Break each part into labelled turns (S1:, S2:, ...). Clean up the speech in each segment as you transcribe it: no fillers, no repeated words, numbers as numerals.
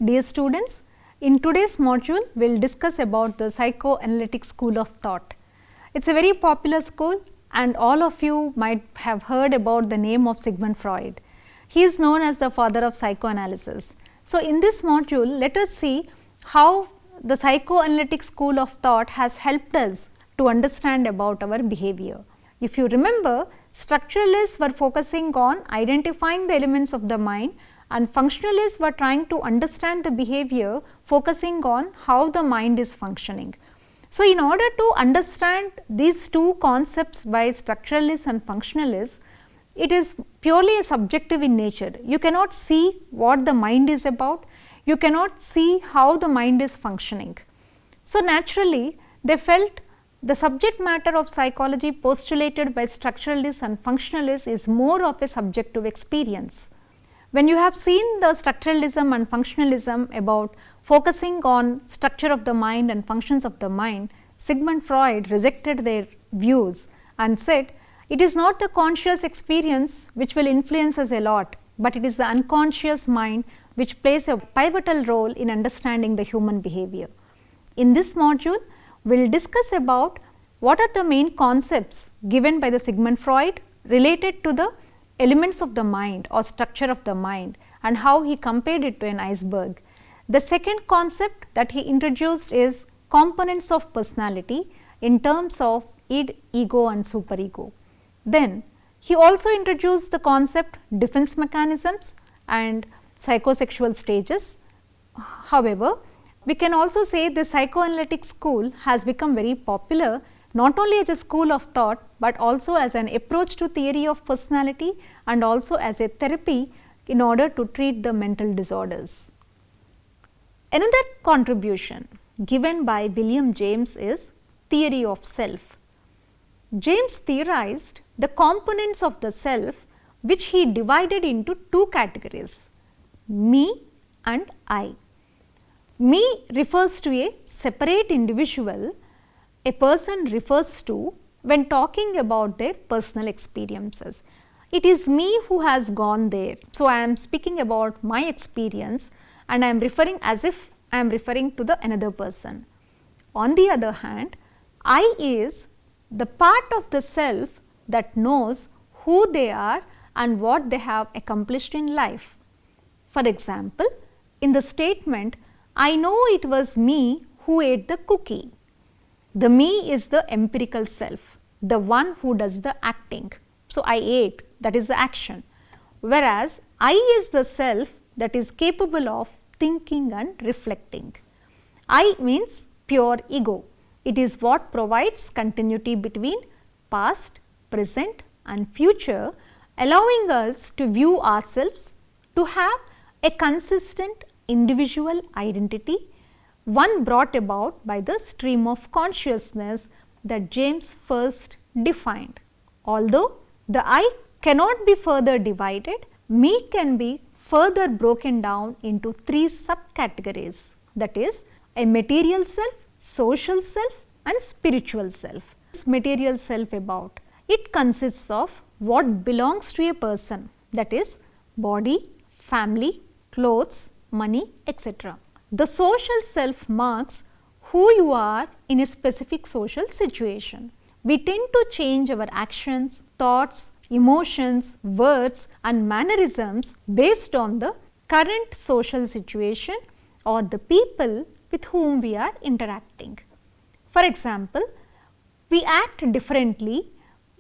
S1: Dear students, in today's module we will discuss about the psychoanalytic school of thought. It is a very popular school and all of you might have heard about the name of Sigmund Freud. He is known as the father of psychoanalysis. So, in this module let us see how the psychoanalytic school of thought has helped us to understand about our behavior. If you remember, structuralists were focusing on identifying the elements of the mind and functionalists were trying to understand the behavior focusing on how the mind is functioning. So, in order to understand these two concepts by structuralists and functionalists, it is purely a subjective in nature. You cannot see what the mind is about, you cannot see how the mind is functioning. So, naturally they felt the subject matter of psychology postulated by structuralists and functionalists is more of a subjective experience. When you have seen the structuralism and functionalism about focusing on structure of the mind and functions of the mind, Sigmund Freud rejected their views and said, it is not the conscious experience which will influence us a lot, but it is the unconscious mind which plays a pivotal role in understanding the human behavior. In this module, we will discuss about what are the main concepts given by the Sigmund Freud related to the elements of the mind or structure of the mind and how he compared it to an iceberg. The second concept that he introduced is components of personality in terms of id, ego and superego. Then he also introduced the concept defense mechanisms and psychosexual stages. However, we can also say the psychoanalytic school has become very popular not only as a school of thought, but also as an approach to theory of personality and also as a therapy in order to treat the mental disorders. Another contribution given by William James is theory of self. James theorized the components of the self which he divided into two categories, me and I. Me refers to a separate individual a person refers to when talking about their personal experiences. It is me who has gone there. So, I am speaking about my experience and I am referring as if I am referring to the another person. On the other hand, I is the part of the self that knows who they are and what they have accomplished in life. For example, in the statement, I know it was me who ate the cookie. The me is the empirical self, the one who does the acting. So, I ate, that is the action, whereas I is the self that is capable of thinking and reflecting. I means pure ego. It is what provides continuity between past, present and future, allowing us to view ourselves to have a consistent individual identity, one brought about by the stream of consciousness that James first defined. Although the I cannot be further divided, me can be further broken down into three subcategories, that is a material self, social self and spiritual self. This material self about, it consists of what belongs to a person, that is body, family, clothes, money, etc. The social self marks who you are in a specific social situation. We tend to change our actions, thoughts, emotions, words and mannerisms based on the current social situation or the people with whom we are interacting. For example, we act differently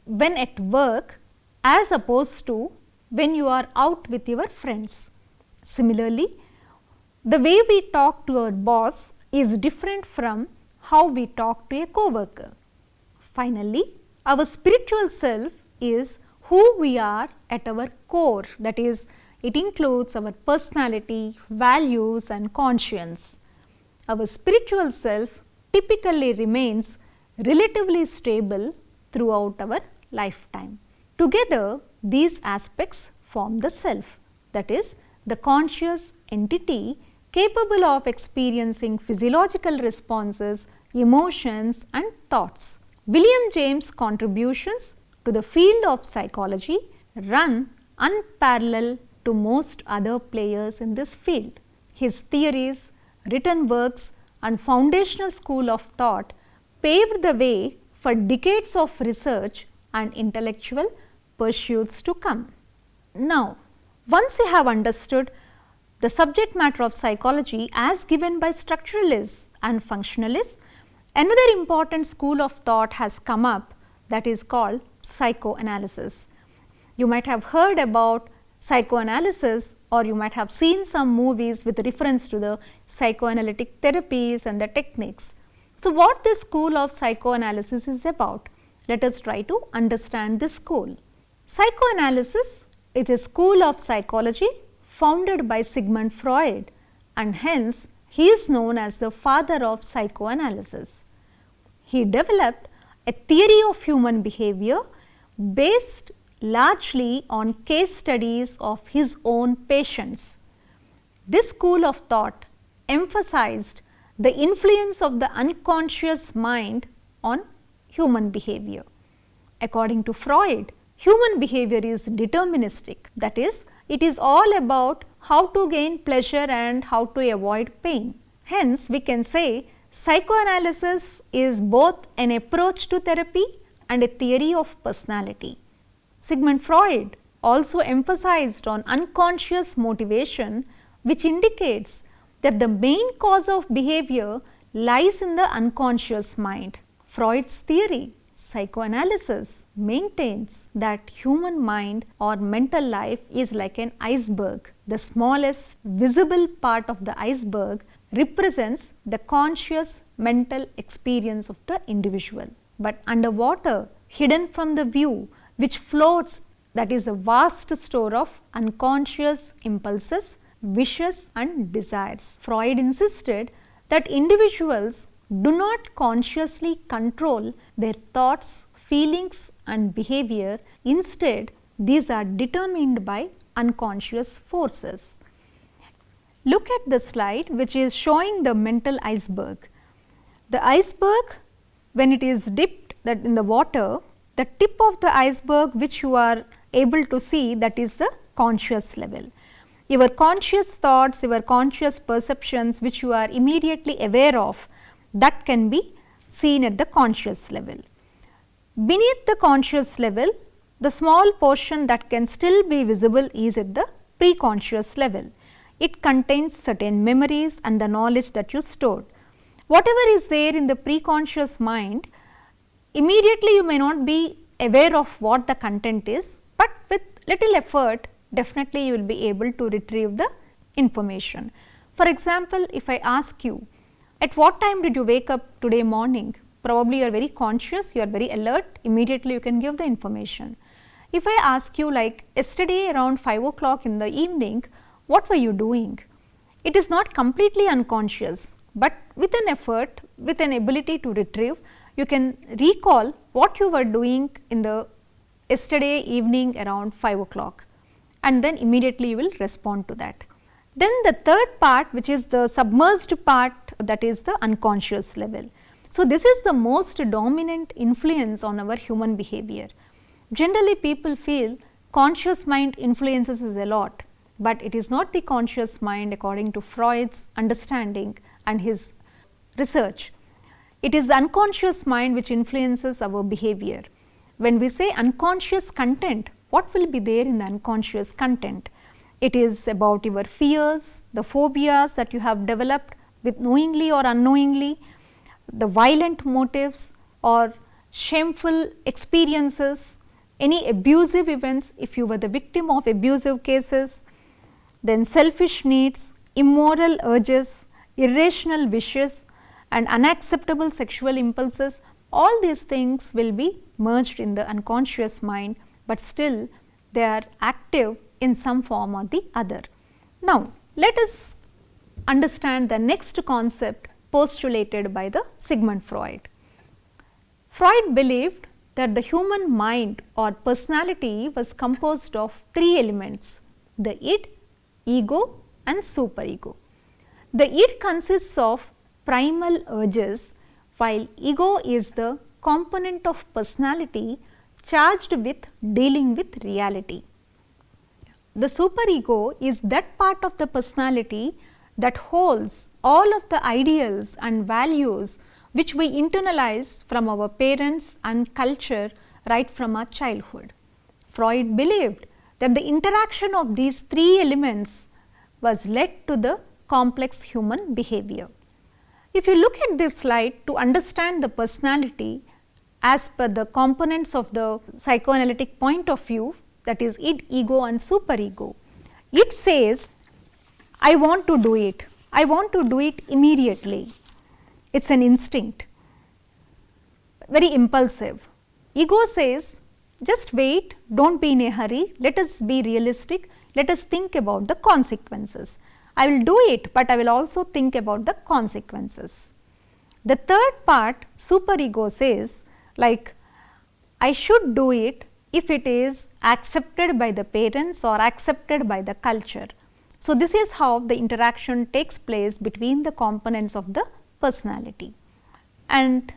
S1: when at work as opposed to when you are out with your friends. Similarly, the way we talk to our boss is different from how we talk to a co-worker. Finally, our spiritual self is who we are at our core, that is, it includes our personality, values and conscience. Our spiritual self typically remains relatively stable throughout our lifetime. Together, these aspects form the self, that is, the conscious entity capable of experiencing physiological responses, emotions and thoughts. William James' contributions to the field of psychology run unparalleled to most other players in this field. His theories, written works and foundational school of thought paved the way for decades of research and intellectual pursuits to come. Now, once you have understood the subject matter of psychology as given by structuralists and functionalists, another important school of thought has come up, that is called psychoanalysis. You might have heard about psychoanalysis, or you might have seen some movies with reference to the psychoanalytic therapies and the techniques. So, what this school of psychoanalysis is about? Let us try to understand this school. Psychoanalysis is a school of psychology founded by Sigmund Freud, and hence he is known as the father of psychoanalysis. He developed a theory of human behavior based largely on case studies of his own patients. This school of thought emphasized the influence of the unconscious mind on human behavior. According to Freud, human behavior is deterministic, that is, it is all about how to gain pleasure and how to avoid pain. Hence, we can say psychoanalysis is both an approach to therapy and a theory of personality. Sigmund Freud also emphasized on unconscious motivation, which indicates that the main cause of behavior lies in the unconscious mind. Freud's theory, psychoanalysis, maintains that human mind or mental life is like an iceberg. The smallest visible part of the iceberg represents the conscious mental experience of the individual. But underwater, hidden from the view, which floats, that is a vast store of unconscious impulses, wishes and desires. Freud insisted that individuals do not consciously control their thoughts, feelings and behavior. Instead, these are determined by unconscious forces. Look at the slide which is showing the mental iceberg. The iceberg, when it is dipped that in the water, the tip of the iceberg which you are able to see, that is the conscious level. Your conscious thoughts, your conscious perceptions which you are immediately aware of, that can be seen at the conscious level. Beneath the conscious level, the small portion that can still be visible is at the preconscious level. It contains certain memories and the knowledge that you stored. Whatever is there in the preconscious mind, immediately you may not be aware of what the content is, but with little effort definitely you will be able to retrieve the information. For example, if I ask you, at what time did you wake up today morning? Probably you are very conscious, you are very alert, immediately you can give the information. If I ask you like yesterday around 5 o'clock in the evening, what were you doing? It is not completely unconscious, but with an effort, with an ability to retrieve, you can recall what you were doing in the yesterday evening around 5 o'clock, and then immediately you will respond to that. Then the third part, which is the submerged part, that is the unconscious level. So, this is the most dominant influence on our human behavior. Generally people feel conscious mind influences us a lot, but it is not the conscious mind according to Freud's understanding and his research. It is the unconscious mind which influences our behavior. When we say unconscious content, what will be there in the unconscious content? It is about your fears, the phobias that you have developed with knowingly or unknowingly, the violent motives or shameful experiences, any abusive events if you were the victim of abusive cases, then selfish needs, immoral urges, irrational wishes and unacceptable sexual impulses. All these things will be merged in the unconscious mind, but still they are active in some form or the other. Now, let us understand the next concept postulated by the Sigmund Freud. Freud believed that the human mind or personality was composed of three elements: the id, ego and superego. The id consists of primal urges, while ego is the component of personality charged with dealing with reality. The superego is that part of the personality that holds all of the ideals and values which we internalize from our parents and culture right from our childhood. Freud believed that the interaction of these three elements was led to the complex human behavior. If you look at this slide to understand the personality as per the components of the psychoanalytic point of view, that is id, ego and superego, it says, I want to do it, I want to do it immediately. It is an instinct, very impulsive. Ego says, just wait, do not be in a hurry, let us be realistic, let us think about the consequences. I will do it, but I will also think about the consequences. The third part, superego, says like, I should do it if it is accepted by the parents or accepted by the culture. So, this is how the interaction takes place between the components of the personality. And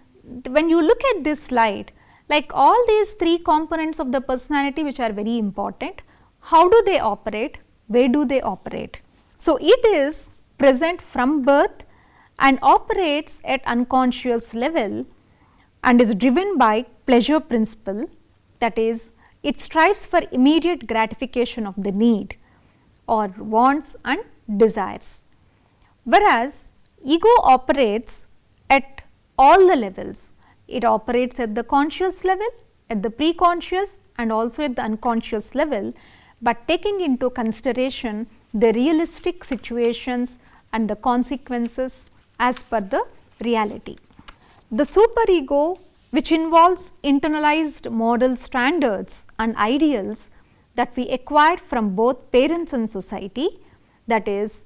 S1: when you look at this slide, like all these three components of the personality which are very important, how do they operate, where do they operate? So, it is present from birth and operates at unconscious level and is driven by pleasure principle, that is, it strives for immediate gratification of the need or wants and desires. Whereas, ego operates at all the levels. It operates at the conscious level, at the preconscious and also at the unconscious level, but taking into consideration the realistic situations and the consequences as per the reality. The superego, which involves internalized moral standards and ideals that we acquire from both parents and society, that is,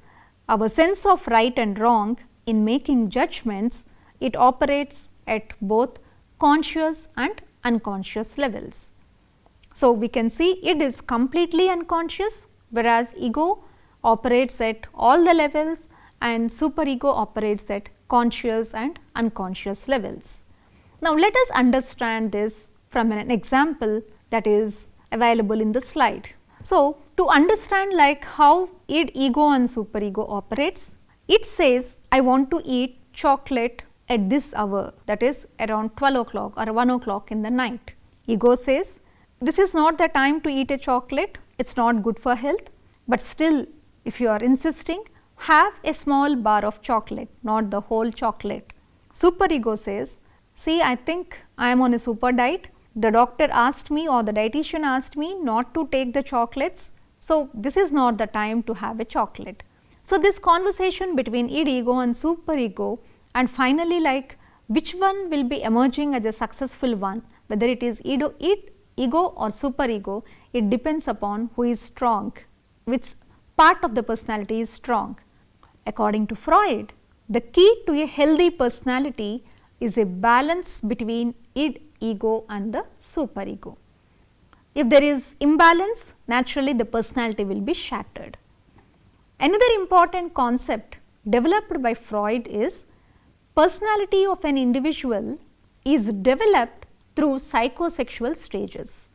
S1: our sense of right and wrong in making judgments, it operates at both conscious and unconscious levels. So, we can see it is completely unconscious, whereas ego operates at all the levels and superego operates at conscious and unconscious levels. Now, let us understand this from an example that is available in the slide. So, to understand like how id, ego and superego operates, it says I want to eat chocolate at this hour, that is around 12 o'clock or 1 o'clock in the night. Ego says this is not the time to eat a chocolate, it is not good for health, but still if you are insisting, have a small bar of chocolate, not the whole chocolate. Superego says, see, I think I am on a super diet, the doctor asked me or the dietitian asked me not to take the chocolates, so this is not the time to have a chocolate. So, this conversation between id, ego and superego, and finally like which one will be emerging as a successful one, whether it is ego or superego, it depends upon who is strong, which part of the personality is strong. According to Freud, the key to a healthy personality is a balance between id, ego and the superego. If there is imbalance, naturally the personality will be shattered. Another important concept developed by Freud is personality of an individual is developed through psychosexual stages.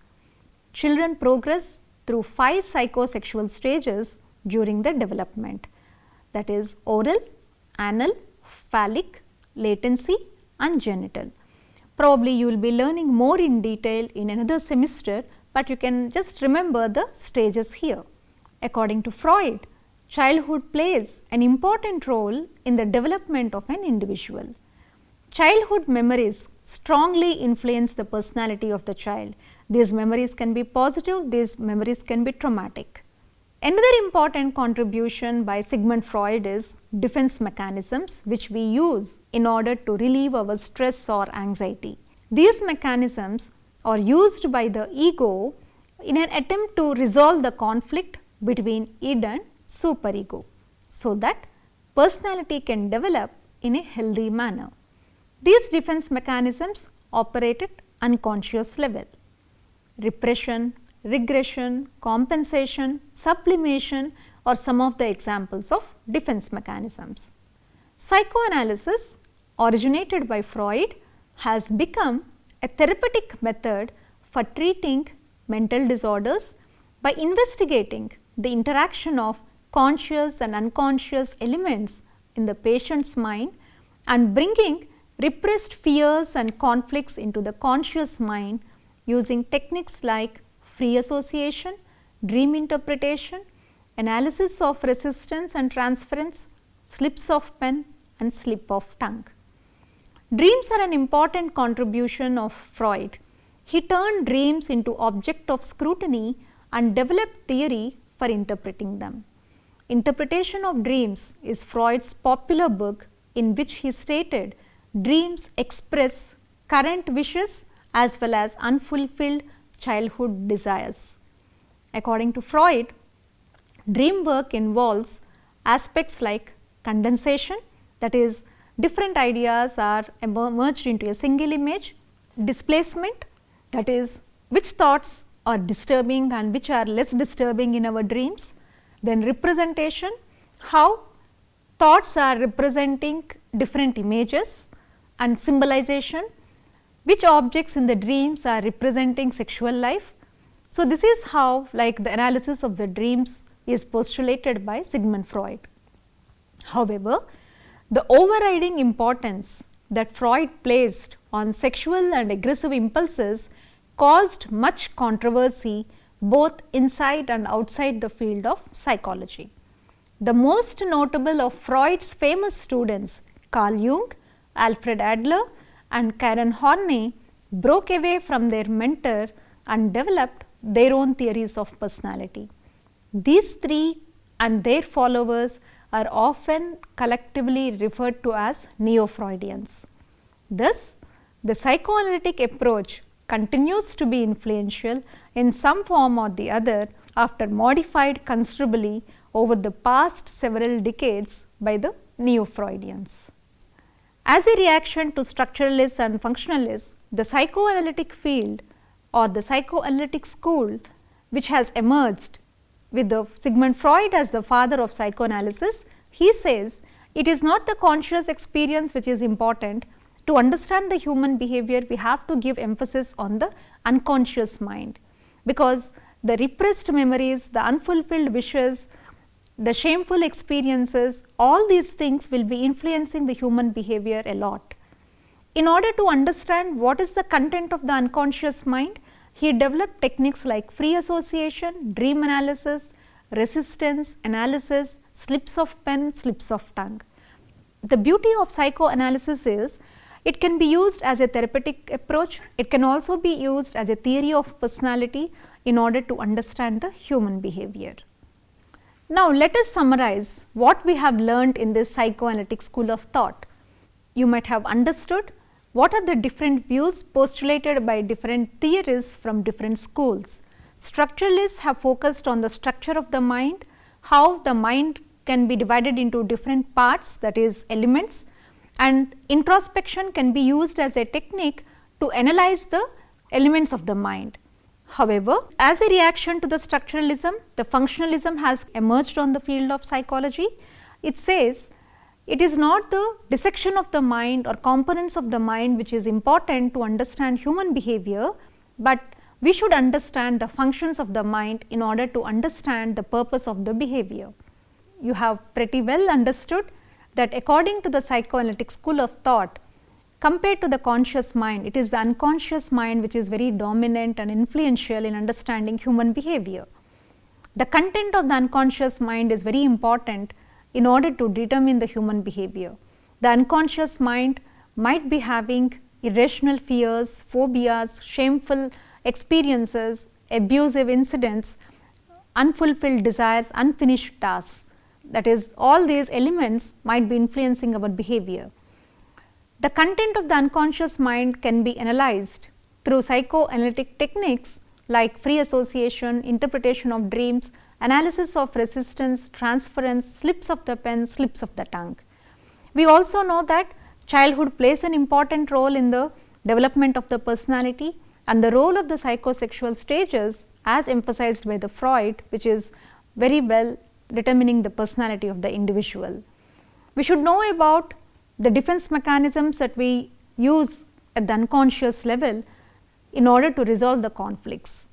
S1: Children progress through 5 psychosexual stages during the development, that is oral, anal, phallic, latency and genital. Probably you will be learning more in detail in another semester, but you can just remember the stages here. According to Freud, childhood plays an important role in the development of an individual. Childhood memories strongly influence the personality of the child. These memories can be positive, these memories can be traumatic. Another important contribution by Sigmund Freud is defense mechanisms which we use in order to relieve our stress or anxiety. These mechanisms are used by the ego in an attempt to resolve the conflict between id and superego, so that personality can develop in a healthy manner. These defense mechanisms operate at unconscious level. Repression, regression, compensation, sublimation are some of the examples of defense mechanisms. Psychoanalysis, originated by Freud, has become a therapeutic method for treating mental disorders by investigating the interaction of conscious and unconscious elements in the patient's mind and bringing repressed fears and conflicts into the conscious mind using techniques like free association, dream interpretation, analysis of resistance and transference, slips of pen and slip of tongue. Dreams are an important contribution of Freud. He turned dreams into object of scrutiny and developed theory for interpreting them. Interpretation of Dreams is Freud's popular book in which he stated dreams express current wishes as well as unfulfilled childhood desires. According to Freud, dream work involves aspects like condensation, that is, different ideas are merged into a single image, displacement, that is, which thoughts are disturbing and which are less disturbing in our dreams, then representation, how thoughts are representing different images, and symbolization, which objects in the dreams are representing sexual life. So, this is how like the analysis of the dreams is postulated by Sigmund Freud. However, the overriding importance that Freud placed on sexual and aggressive impulses caused much controversy both inside and outside the field of psychology. The most notable of Freud's famous students, Carl Jung, Alfred Adler and Karen Horney, broke away from their mentor and developed their own theories of personality. These three and their followers are often collectively referred to as Neo-Freudians. Thus, the psychoanalytic approach continues to be influential in some form or the other after modified considerably over the past several decades by the Neo-Freudians. As a reaction to structuralists and functionalists, the psychoanalytic field or the psychoanalytic school which has emerged with the Sigmund Freud as the father of psychoanalysis, he says it is not the conscious experience which is important. To understand the human behavior, we have to give emphasis on the unconscious mind, because the repressed memories, the unfulfilled wishes, the shameful experiences, all these things will be influencing the human behavior a lot. In order to understand what is the content of the unconscious mind, he developed techniques like free association, dream analysis, resistance, analysis, slips of pen, slips of tongue. The beauty of psychoanalysis is it can be used as a therapeutic approach, it can also be used as a theory of personality in order to understand the human behavior. Now, let us summarize what we have learned in this psychoanalytic school of thought. You might have understood what are the different views postulated by different theorists from different schools. Structuralists have focused on the structure of the mind, how the mind can be divided into different parts, that is elements, and introspection can be used as a technique to analyze the elements of the mind. However, as a reaction to the structuralism, the functionalism has emerged on the field of psychology. It says it is not the dissection of the mind or components of the mind which is important to understand human behavior, but we should understand the functions of the mind in order to understand the purpose of the behavior. You have pretty well understood that according to the psychoanalytic school of thought, compared to the conscious mind, it is the unconscious mind which is very dominant and influential in understanding human behavior. The content of the unconscious mind is very important in order to determine the human behavior. The unconscious mind might be having irrational fears, phobias, shameful experiences, abusive incidents, unfulfilled desires, unfinished tasks. That is, all these elements might be influencing our behavior. The content of the unconscious mind can be analyzed through psychoanalytic techniques like free association, interpretation of dreams, analysis of resistance, transference, slips of the pen, slips of the tongue. We also know that childhood plays an important role in the development of the personality, and the role of the psychosexual stages as emphasized by the Freud, which is very well determining the personality of the individual. We should know about the defense mechanisms that we use at the unconscious level in order to resolve the conflicts.